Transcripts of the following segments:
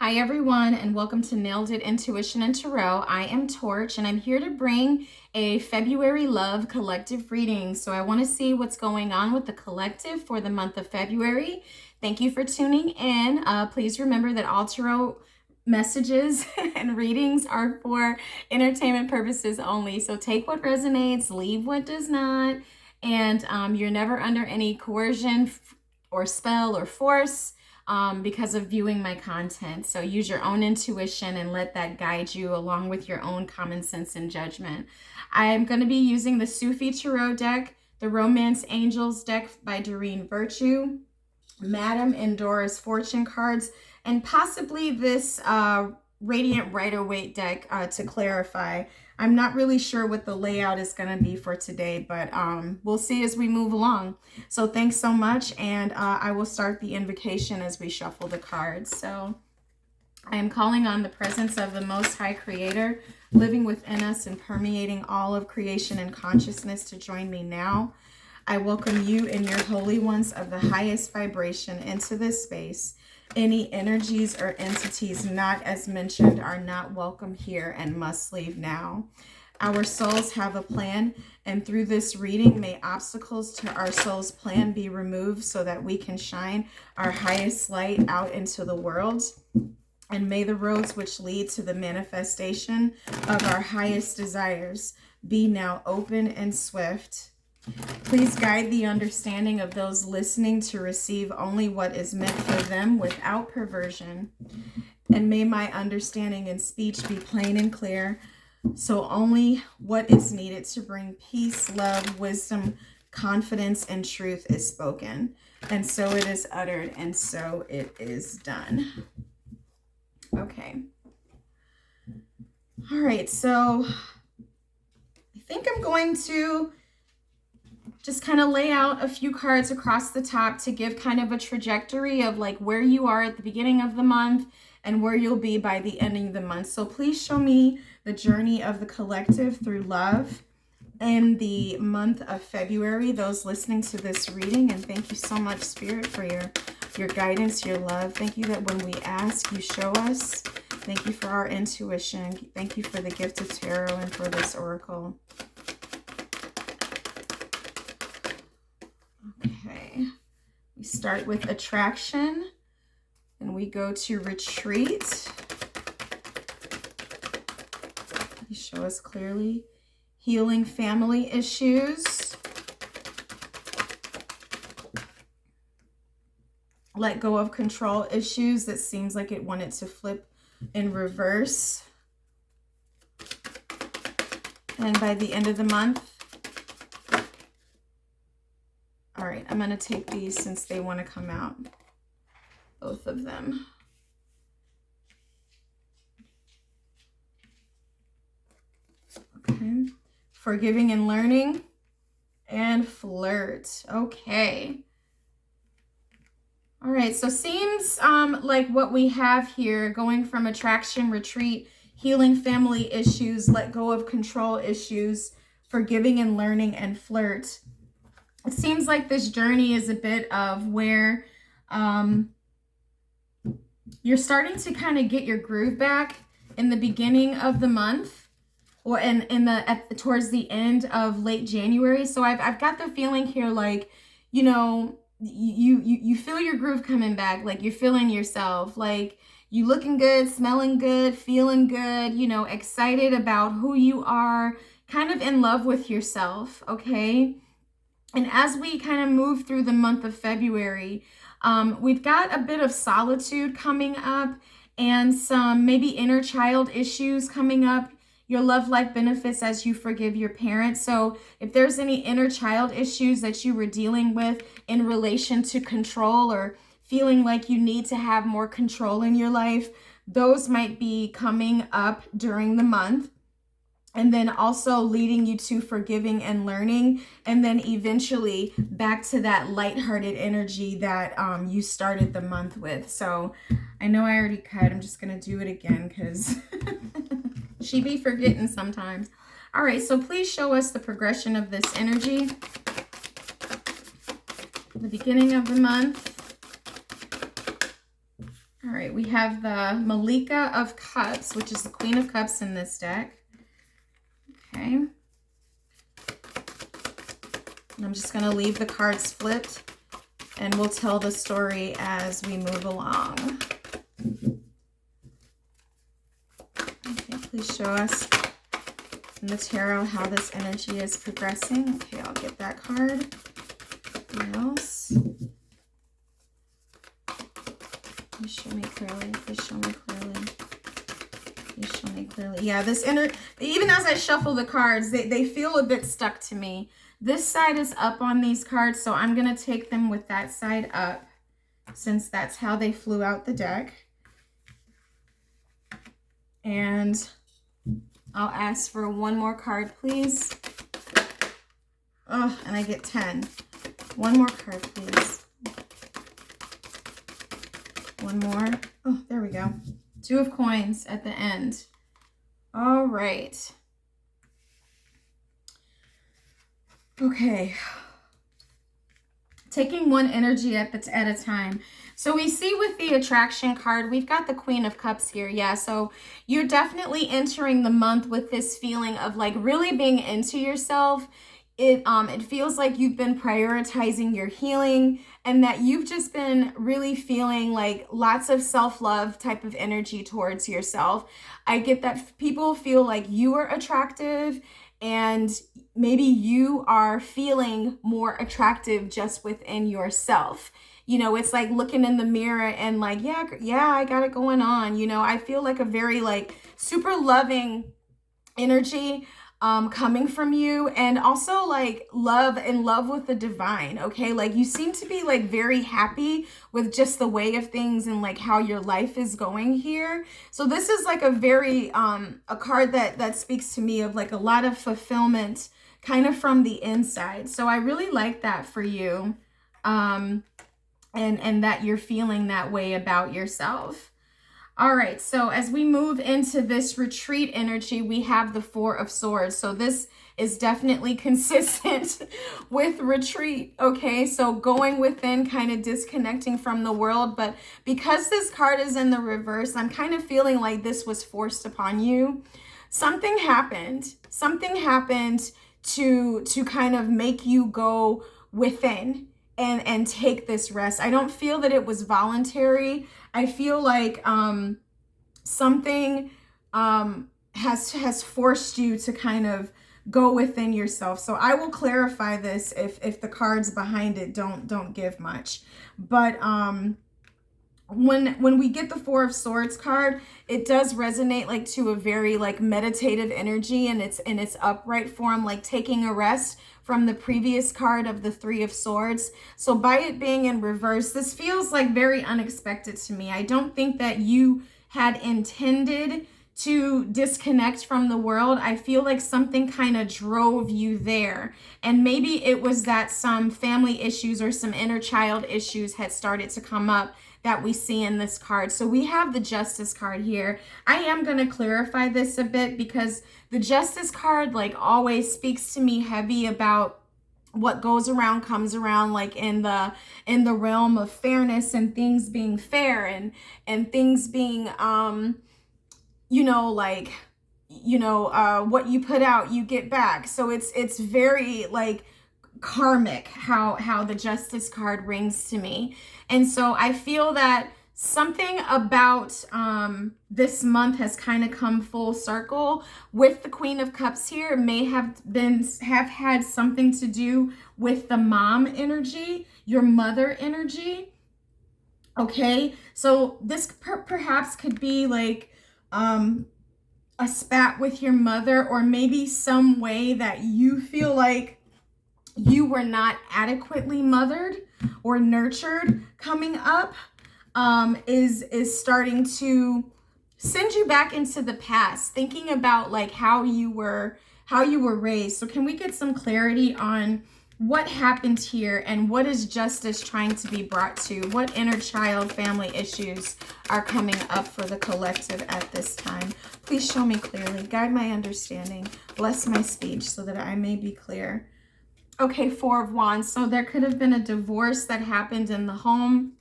Hi everyone, and welcome to Nailed It Intuition and Tarot. I am Torch, and I'm here to bring a February love collective reading. So I want to see what's going on with the collective for the month of February. Thank you for tuning in. Please remember that all tarot messages and readings are for entertainment purposes only. So take what resonates, leave what does not, and you're never under any coercion or spell or force because of viewing my content. So use your own intuition and let that guide you along with your own common sense and judgment. I'm going to be using the Sufi Tarot deck, the Romance Angels deck by Doreen Virtue, Madame and Dora's Fortune cards, and possibly this Radiant Rider-Waite deck to clarify. I'm not really sure what the layout is going to be for today, but we'll see as we move along. So thanks so much, and I will start the invocation as we shuffle the cards. So I am calling on the presence of the Most High Creator living within us and permeating all of creation and consciousness to join me now. I welcome you and your holy ones of the highest vibration into this space. Any energies or entities not as mentioned are not welcome here and must leave now. Our souls have a plan, and through this reading, may obstacles to our soul's plan be removed so that we can shine our highest light out into the world. And may the roads which lead to the manifestation of our highest desires be now open and swift. Please guide the understanding of those listening to receive only what is meant for them without perversion. And may my understanding and speech be plain and clear, so only what is needed to bring peace, love, wisdom, confidence, and truth is spoken. And so it is uttered, and so it is done. Okay. All right, so I think I'm going to just kind of lay out a few cards across the top to give kind of a trajectory of like where you are at the beginning of the month and where you'll be by the ending of the month. So please show me the journey of the collective through love in the month of February, those listening to this reading. And thank you so much, Spirit, for your guidance, your love. Thank you that when we ask, you show us. Thank you for our intuition. Thank you for the gift of tarot and for this oracle. Okay, we start with attraction and we go to retreat. Please show us clearly. Healing family issues. Let go of control issues that seems like it wanted to flip in reverse. And by the end of the month, all right, I'm going to take these since they want to come out, both of them. Okay, forgiving and learning and flirt. Okay. All right, so seems like what we have here, going from attraction, retreat, healing family issues, let go of control issues, forgiving and learning and flirt. It seems like this journey is a bit of where you're starting to kind of get your groove back in the beginning of the month, or towards the end of late January. So I've got the feeling here, like, you know, you feel your groove coming back, like you're feeling yourself, like you looking good, smelling good, feeling good, you know, excited about who you are, kind of in love with yourself. Okay. And as we kind of move through the month of February, we've got a bit of solitude coming up and some maybe inner child issues coming up. Your love life benefits as you forgive your parents. So if there's any inner child issues that you were dealing with in relation to control or feeling like you need to have more control in your life, those might be coming up during the month. And then also leading you to forgiving and learning, and then eventually back to that lighthearted energy that you started the month with. So I know I already cut. I'm just going to do it again because she be forgetting sometimes. All right, so please show us the progression of this energy. The beginning of the month. All right, we have the Malika of Cups, which is the Queen of Cups in this deck. Okay. And I'm just going to leave the cards flipped, and we'll tell the story as we move along. Okay, please show us in the tarot how this energy is progressing. Okay, I'll get that card. What else? Please show me clearly. Please show me clearly. Please show me clearly. Yeah, this even as I shuffle the cards, they feel a bit stuck to me. This side is up on these cards, so I'm going to take them with that side up, since that's how they flew out the deck. And I'll ask for one more card, please. Oh, and I get 10. One more card, please. One more. Oh, there we go. 2 of coins at the end. All right. Okay. Taking one energy at a time. So we see with the attraction card, we've got the Queen of Cups here. Yeah, so you're definitely entering the month with this feeling of like really being into yourself. It feels like you've been prioritizing your healing, and that you've just been really feeling like lots of self-love type of energy towards yourself. I get that people feel like you are attractive, and maybe you are feeling more attractive just within yourself. You know, it's like looking in the mirror and like, yeah, I got it going on. You know, I feel like a very like super loving energy coming from you, and also like in love with the divine. Okay, like you seem to be like very happy with just the way of things and like how your life is going here. So this is like a very a card that speaks to me of like a lot of fulfillment kind of from the inside. So I really like that for you, and that you're feeling that way about yourself. All right, so as we move into this retreat energy, we have the 4 of Swords. So this is definitely consistent with retreat, okay? So going within, kind of disconnecting from the world. But because this card is in the reverse, I'm kind of feeling like this was forced upon you. Something happened. Something happened to kind of make you go within and take this rest. I don't feel that it was voluntary. I feel like something has forced you to kind of go within yourself. So I will clarify this if the cards behind it don't give much. But when we get the 4 of Swords card, it does resonate like to a very like meditative energy, and it's in its upright form, like taking a rest from the previous card of the 3 of Swords. So by it being in reverse, this feels like very unexpected to me. I don't think that you had intended to disconnect from the world. I feel like something kind of drove you there. And maybe it was that some family issues or some inner child issues had started to come up that we see in this card. So we have the Justice card here. I am going to clarify this a bit, because the Justice card like always speaks to me heavy about what goes around comes around, like in the realm of fairness and things being fair and things being you know, like, you know, what you put out you get back. So it's very like karmic how the Justice card rings to me. And so I feel that something about this month has kind of come full circle with the Queen of Cups here. May have had something to do with the mom energy, your mother energy. Okay, so this perhaps could be like a spat with your mother, or maybe some way that you feel like you were not adequately mothered or nurtured coming up, is starting to send you back into the past, thinking about like how you were raised. So can we get some clarity on what happened here, and what is justice trying to be brought to? What inner child family issues are coming up for the collective at this time? Please show me clearly. Guide my understanding. Bless my speech so that I may be clear. Okay, 4 of Wands. So there could have been a divorce that happened in the home.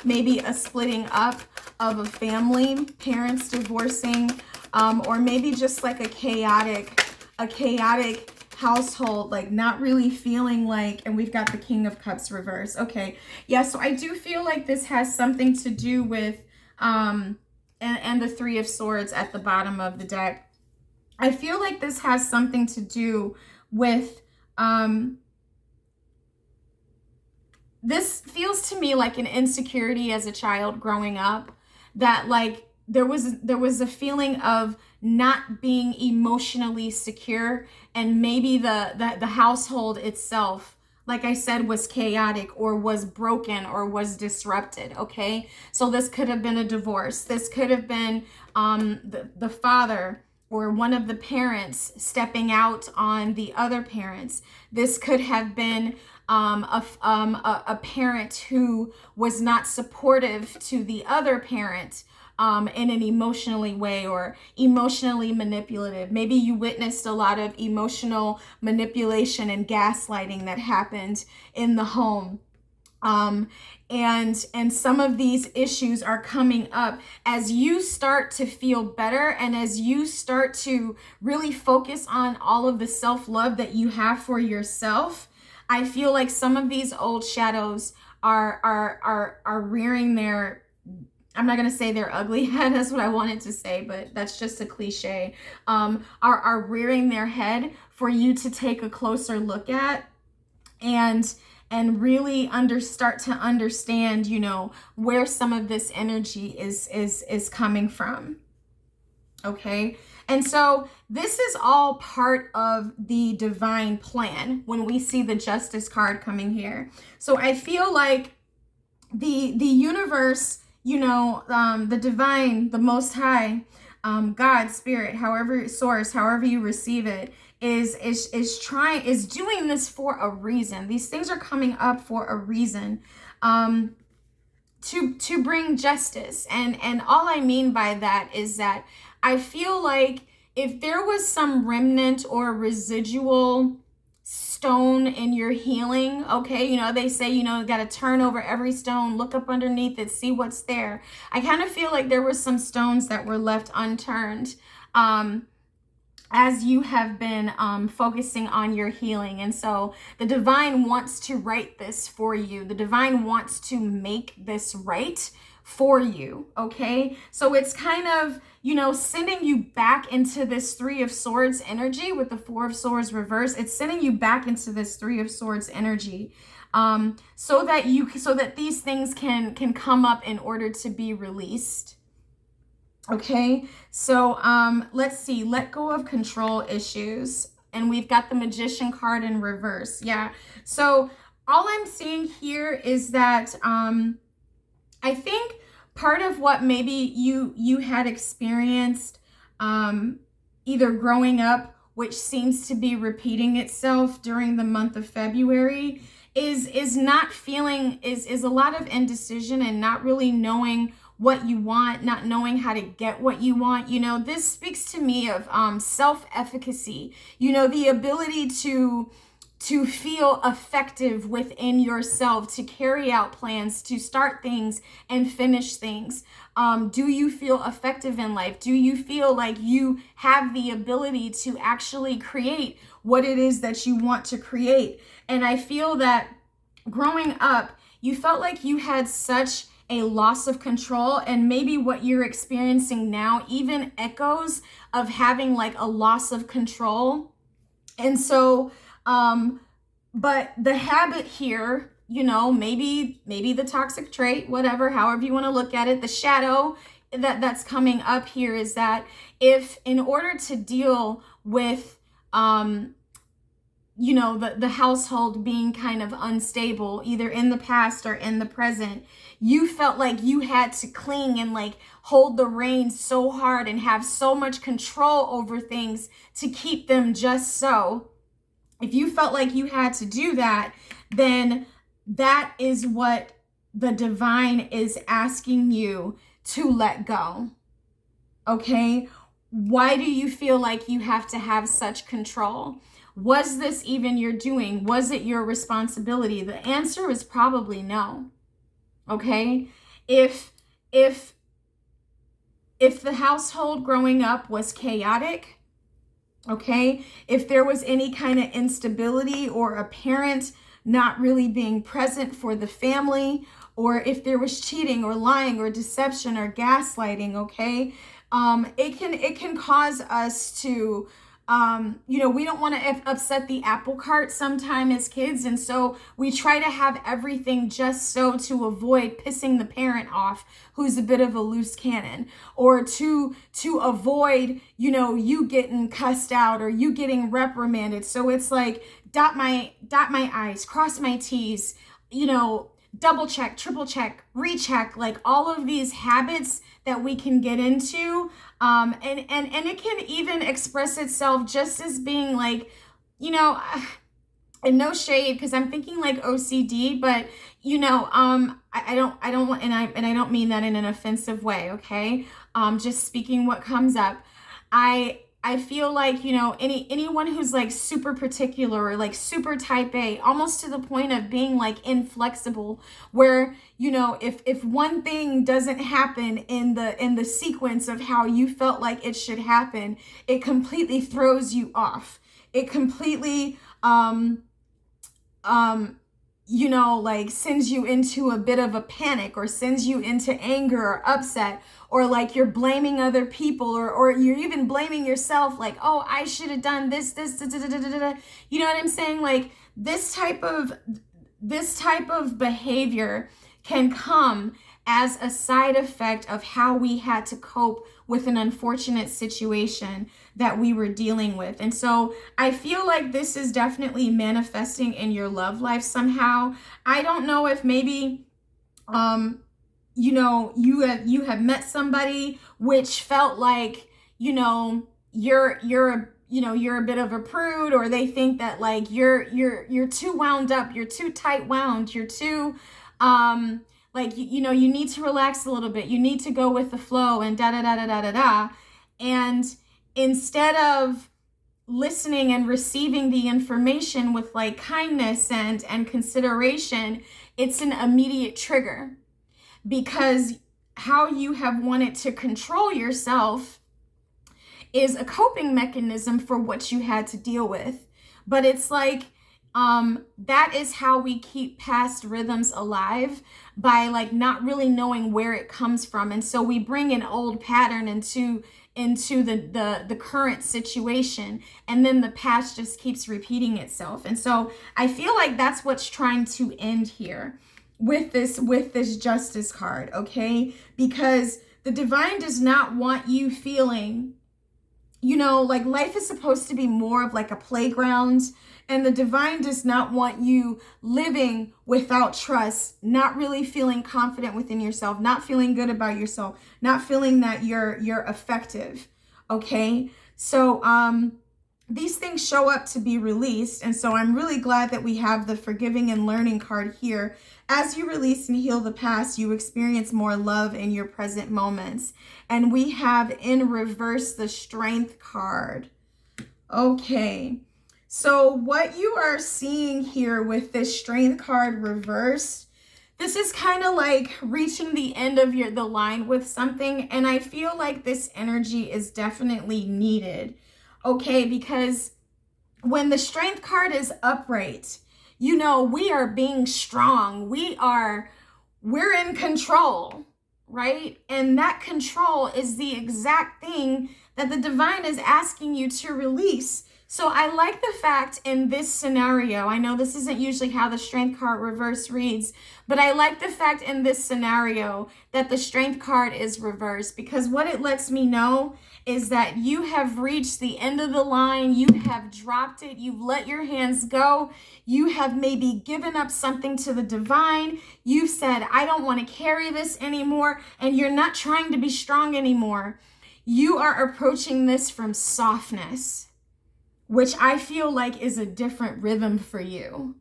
maybe a splitting up of a family, parents divorcing, or maybe just like a chaotic household, like not really feeling like, and we've got the King of Cups reverse. Okay. Yeah. So I do feel like this has something to do with, and the Three of Swords at the bottom of the deck. I feel like this has something to do with, this feels to me like an insecurity as a child growing up, that like there was a feeling of not being emotionally secure, and maybe the household itself, like I said, was chaotic or was broken or was disrupted. Okay, so this could have been a divorce. This could have been the father or one of the parents stepping out on the other parents. This could have been a parent who was not supportive to the other parent in an emotionally way, or emotionally manipulative. Maybe you witnessed a lot of emotional manipulation and gaslighting that happened in the home. And some of these issues are coming up as you start to feel better, and as you start to really focus on all of the self-love that you have for yourself. I feel like some of these old shadows are rearing their, I'm not going to say their ugly head, that's what I wanted to say, but that's just a cliche, are rearing their head for you to take a closer look at, and really start to understand, you know, where some of this energy is coming from. Okay. And so this is all part of the divine plan when we see the Justice card coming here. So I feel like the universe, you know, the divine, the Most High, God, Spirit, however, Source, however you receive it, is doing this for a reason. These things are coming up for a reason. To bring justice. And all I mean by that is that I feel like if there was some remnant or residual stone in your healing, okay, you know, they say, you know, got to turn over every stone, look up underneath it, see what's there. I kind of feel like there were some stones that were left unturned, as you have been focusing on your healing. And so the divine wants to right this for you. The divine wants to make this right for you. Okay, so it's kind of, you know, sending you back into this Three of Swords energy with the Four of Swords reverse. It's sending you back into this Three of Swords energy, so that these things can come up in order to be released. Okay, so let's see, let go of control issues. And we've got the Magician card in reverse. Yeah, so all I'm seeing here is that I think part of what maybe you had experienced either growing up, which seems to be repeating itself during the month of February, is not feeling, is a lot of indecision and not really knowing what you want, not knowing how to get what you want. You know, this speaks to me of self-efficacy, you know, the ability to feel effective within yourself, to carry out plans, to start things and finish things. Do you feel effective in life? Do you feel like you have the ability to actually create what it is that you want to create? And I feel that growing up, you felt like you had such a loss of control, and maybe what you're experiencing now even echoes of having like a loss of control. And so, but the habit here, you know, maybe the toxic trait, whatever, however you want to look at it, the shadow that's coming up here is that if in order to deal with, you know, the household being kind of unstable, either in the past or in the present, you felt like you had to cling and like hold the reins so hard and have so much control over things to keep them just so. If you felt like you had to do that, then that is what the divine is asking you to let go. Okay? Why do you feel like you have to have such control? Was this even your doing? Was it your responsibility? The answer is probably no. Okay? If if if the household growing up was chaotic, okay, if there was any kind of instability or a parent not really being present for the family, or if there was cheating or lying or deception or gaslighting, okay, it can cause us to we don't want to upset the apple cart sometime as kids, and so we try to have everything just so to avoid pissing the parent off who's a bit of a loose cannon, or to avoid you getting cussed out or you getting reprimanded. So it's like dot my i's, cross my t's, double check, triple check, recheck, like all of these habits that we can get into. And it can even express itself just as being like, you know, and no shade, because I'm thinking like OCD, but I don't want, and I don't mean that in an offensive way, okay? Just speaking what comes up. I feel like, anyone who's like super particular or like super type A, almost to the point of being like inflexible, where, if one thing doesn't happen in the sequence of how you felt like it should happen, it completely throws you off. It completely, like sends you into a bit of a panic, or sends you into anger or upset, or like you're blaming other people, or you're even blaming yourself, like, oh, I should have done this, da, da, da, da, da. You know what I'm saying? Like this type of behavior can come as a side effect of how we had to cope with an unfortunate situation that we were dealing with. And so I feel like this is definitely manifesting in your love life somehow. I don't know if maybe you have met somebody which felt like, you're a bit of a prude, or they think that like you're too wound up, you're too tight wound, you're too like, you need to relax a little bit, you need to go with the flow, and da da da da da da da. And instead of listening and receiving the information with like kindness and consideration, it's an immediate trigger, because how you have wanted to control yourself is a coping mechanism for what you had to deal with. But it's like, that is how we keep past rhythms alive, by like not really knowing where it comes from. And so we bring an old pattern into the current situation, and then the past just keeps repeating itself. And so I feel like that's what's trying to end here with this justice card, okay? Because the divine does not want you feeling, like life is supposed to be more of like a playground, and the divine does not want you living without trust, not really feeling confident within yourself, not feeling good about yourself, not feeling that you're effective, okay? So these things show up to be released, and so I'm really glad that we have the forgiving and learning card here. As you release and heal the past, you experience more love in your present moments. And we have in reverse the strength card. Okay. So what you are seeing here with this strength card reversed, this is kind of like reaching the end of the line with something. And I feel like this energy is definitely needed. Okay, because when the strength card is upright, we are being strong. We're in control, right? And that control is the exact thing that the divine is asking you to release. So I like the fact in this scenario, I know this isn't usually how the strength card reverse reads, but I like the fact in this scenario that the strength card is reversed, because what it lets me know is that you have reached the end of the line. You have dropped it. You've let your hands go. You have maybe given up something to the divine. You've said, I don't want to carry this anymore. And you're not trying to be strong anymore. You are approaching this from softness, which I feel like is a different rhythm for you.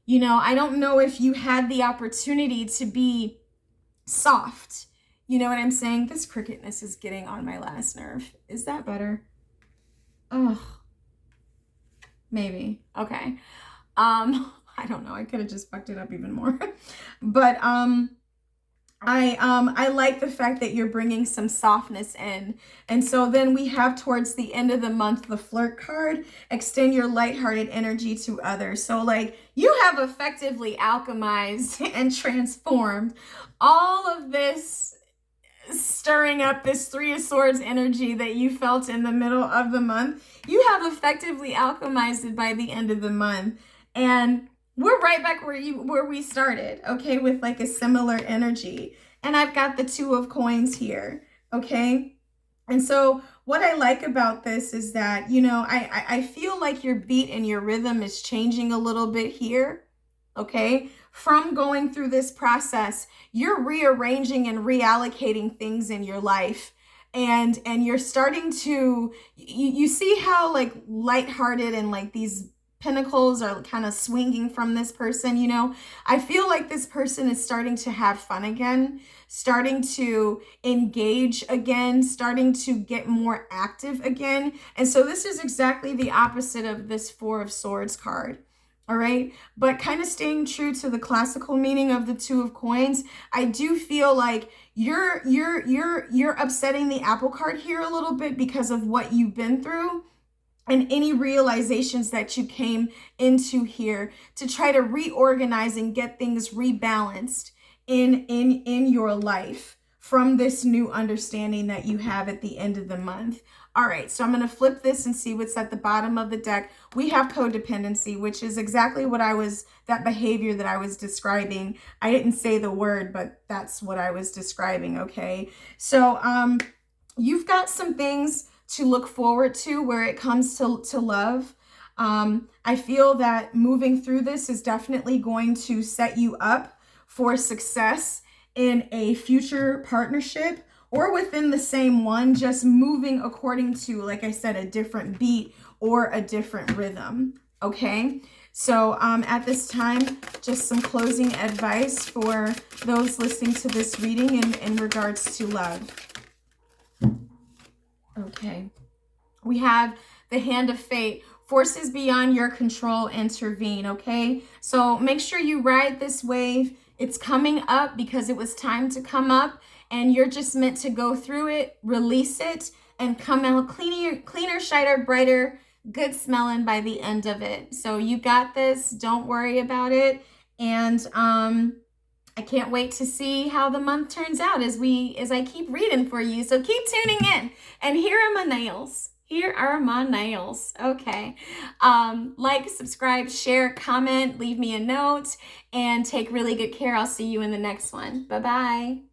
I don't know if you had the opportunity to be soft. You know what I'm saying? This cricketness is getting on my last nerve. Is that better? Ugh. Maybe. Okay. I don't know. I could have just fucked it up even more. But I like the fact that you're bringing some softness in. And so then we have towards the end of the month the flirt card, extend your lighthearted energy to others. So like you have effectively alchemized and transformed all of this, stirring up this Three of Swords energy that you felt in the middle of the month. You have effectively alchemized it by the end of the month. And we're right back where we started, okay, with like a similar energy. And I've got the Two of Coins here, okay? And so what I like about this is that, you know, I feel like your beat and your rhythm is changing a little bit here, okay? From going through this process, you're rearranging and reallocating things in your life. And you're starting to, you see how like lighthearted and like these pentacles are kind of swinging from this person, you know? I feel like this person is starting to have fun again, starting to engage again, starting to get more active again. And so this is exactly the opposite of this Four of Swords card. All right, but kind of staying true to the classical meaning of the Two of Coins, I do feel like you're upsetting the apple cart here a little bit because of what you've been through and any realizations that you came into here to try to reorganize and get things rebalanced in your life from this new understanding that you have at the end of the month. All right, so I'm going to flip this and see what's at the bottom of the deck. We have codependency, which is exactly what that behavior that I was describing. I didn't say the word, but that's what I was describing, okay? So you've got some things to look forward to where it comes to love. I feel that moving through this is definitely going to set you up for success in a future partnership or within the same one, just moving according to, like I said, a different beat or a different rhythm, okay? So at this time, just some closing advice for those listening to this reading in regards to love. Okay, we have the Hand of Fate. Forces beyond your control intervene, okay? So make sure you ride this wave. It's coming up because it was time to come up, and you're just meant to go through it, release it, and come out cleaner, shiner, brighter, good smelling by the end of it. So you got this. Don't worry about it. And I can't wait to see how the month turns out as I keep reading for you. So keep tuning in. And here are my nails. Here are my nails. Okay. Like, subscribe, share, comment, leave me a note, and take really good care. I'll see you in the next one. Bye-bye.